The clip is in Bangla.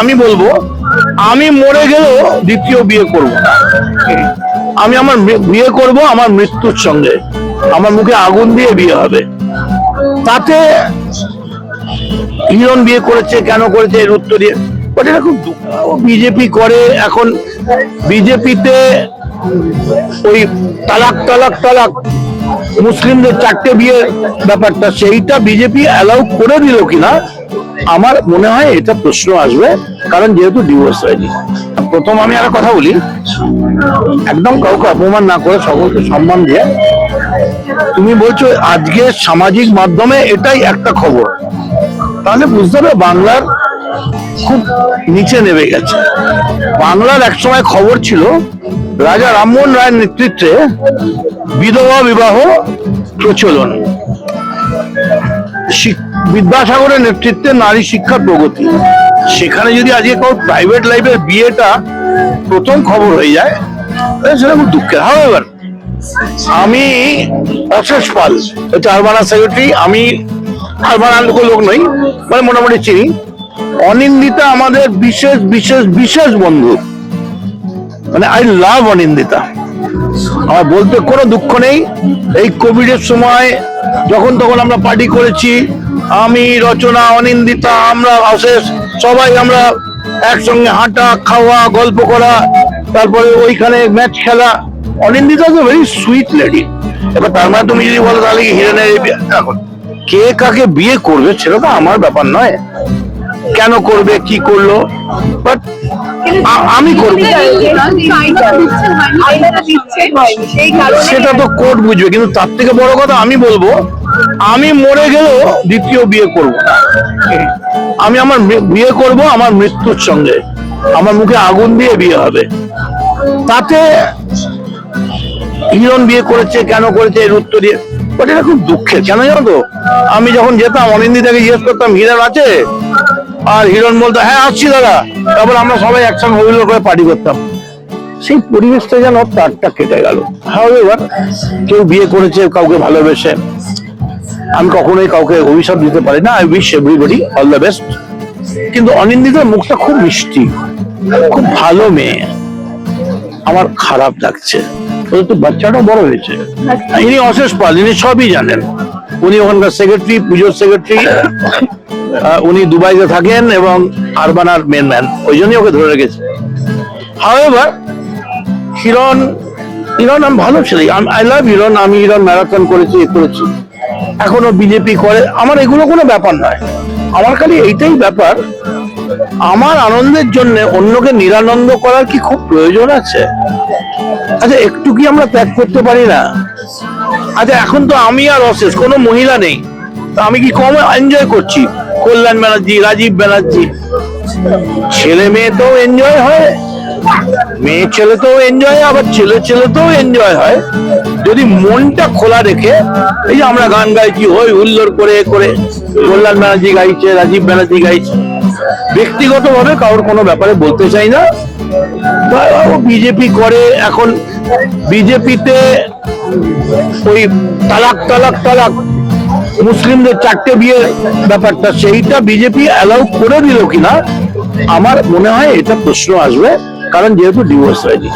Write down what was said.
আমি বলবো, আমি মরে গেলেও দ্বিতীয় বিয়ে করব না। আমি আমার বিয়ে করব আমার মৃত্যুর সঙ্গে, আমার মুখে আগুন দিয়ে বিয়ে হবে। তাতে হিরণ বিয়ে করেছে কেন করেছে এর উত্তর দিয়ে ওটা খুব বিজেপি করে। এখন বিজেপিতে ওই তালাক তালাক তালাক মুসলিমদের 4টে বিয়ে ব্যাপারটা, সেইটা বিজেপি অ্যালাউ করে দিল কিনা আমার মনে হয় এটা প্রশ্ন আসবে, কারণ যেহেতু ডিভোর্স হয়নি। প্রথম আমি একটা কথা বলি, একদম কাউকে অপমান না করে সকলকে সম্মান দিয়ে। তুমি বলছো আজকে সামাজিক মাধ্যমে এটাই একটা খবর, তাহলে বুঝতে হবে বাংলার খুব নিচে নেমে গেছে। বাংলার একসময় খবর ছিল রাজা রামমোহন রায়ের নেতৃত্বে বিধবা বিবাহ প্রচলন, বিদ্যাসাগরের নেতৃত্বে নারী শিক্ষার প্রগতি। সেখানে যদি আজকে কারো প্রাইভেট লাইফের বিয়েটা প্রথম খবর হয়ে যায় সেটা খুব দুঃখের। হাওয়েভার আমি অশেষ পাল হচ্ছে আরবানা সেক্রেটারি, আমি আরবানা লোক নই, মানে মোটামুটি চিনি। অনিন্দিতা আমাদের বিশেষ বিশেষ বিশেষ বন্ধু, মানে আই লাভ অনিন্দিতা। আমার বলতে কোনো দুঃখ নেই। এই কোভিডের সময় যখন তখন আমরা পার্টি করেছি, আমি, রচনা, অনিন্দিতা, আমরা অশেষ সবাই আমরা একসঙ্গে হাঁটা, খাওয়া, গল্প করা, তারপরে ওইখানে ম্যাচ খেলা। অনিন্দিতা তো ভেরি সুইট লেডি। এবার তার মানে তুমি যদি বলো তাহলে হিরণের এখন কে কাকে বিয়ে করবে সেটা তো আমার ব্যাপার নয়, কেন করবে কি করলো, বাট আমি করবো সেটা তো কোর্ট বুঝবে। কিন্তু তার থেকে বড় কথা আমি বলবো, আমি মরে গেলেও দ্বিতীয় বিয়ে করব না। আমি আমার বিয়ে করব আমার মৃত্যুর সঙ্গে, আমার মুখে আগুন দিয়ে বিয়ে হবে। তাতে হিরণ বিয়ে করেছে কেন করেছে এর উত্তর দিয়ে ওটা খুব দুঃখের। কেন জানো তো, আমি যখন যেতাম অনিন্দিতাকে জিজ্ঞেস করতাম হিরণ আছে, আর হিরণ বলতো হ্যাঁ আসছি দাদা, তারপর আমরা সবাই একসঙ্গে হইল করে পার্টি করতাম। সেই পরিবেশটা যেন তারটা কেটে গেল। হাওয়েভার কেউ বিয়ে করেছে কাউকে ভালোবেসে, আমি কখনোই কাউকে অভিশাপ দিতে পারি না। I wish everybody all the best. কিন্তু অনিন্দিতার মুখটা খুব মিষ্টি, খুব ভালো মেয়ে, আমার খারাপ লাগছে। তো বাচ্চাটাও বড় হয়েছে। ইনি অশেষ পাল, ইনি সবই জানেন। উনি ওখানকার সেক্রেটারি, পুজোর সেক্রেটারি, উনি দুবাইতে থাকেন এবং আরবানার মেন ম্যান, ওই জন্যই ওকে ধরে রেখেছে। হাওয়েভার হিরণ আমি ভালো ছেলে, আই লাভ হিরণ। আমি হিরণ ম্যারাথন করেছি, করেছি, এখনো বিজেপি করে, আমার এগুলো কোনো ব্যাপার নয়। আমার খালি এইটাই ব্যাপার, আমার আনন্দের জন্য অন্যকে নিরানন্দ করার কি খুব প্রয়োজন আছে? আচ্ছা একটু কি আমরা ত্যাগ করতে পারি না? আচ্ছা এখন তো আমি আর অশেষ, কোনো মহিলা নেই, তো আমি কি কম এনজয় করছি? কল্যাণ ব্যানার্জি, রাজীব ব্যানার্জি, ছেলে মেয়ে তো এনজয় হয়, মেয়ে ছেলেতেও এনজয়, আবার ছেলে ছেলেতেও এনজয় হয় যদি মনটা খোলা রেখে। এই যে আমরা গান গাইছি হই হুল্লোড় করে করে, কল্যাণ ব্যানার্জি গাইছে, রাজীব ব্যানার্জি গাইছে, ব্যক্তিগতভাবে কারোর কোনো ব্যাপারে বলতে চাই না। বিজেপি করে, এখন বিজেপিতে ওই তালাক তালাক তালাক মুসলিমদের 4টে বিয়ে ব্যাপারটা, সেইটা বিজেপি অ্যালাউ করে দিল কিনা আমার মনে হয় এটা প্রশ্ন আসবে, কারণ যেহেতু ডিভোর্স হয়নি।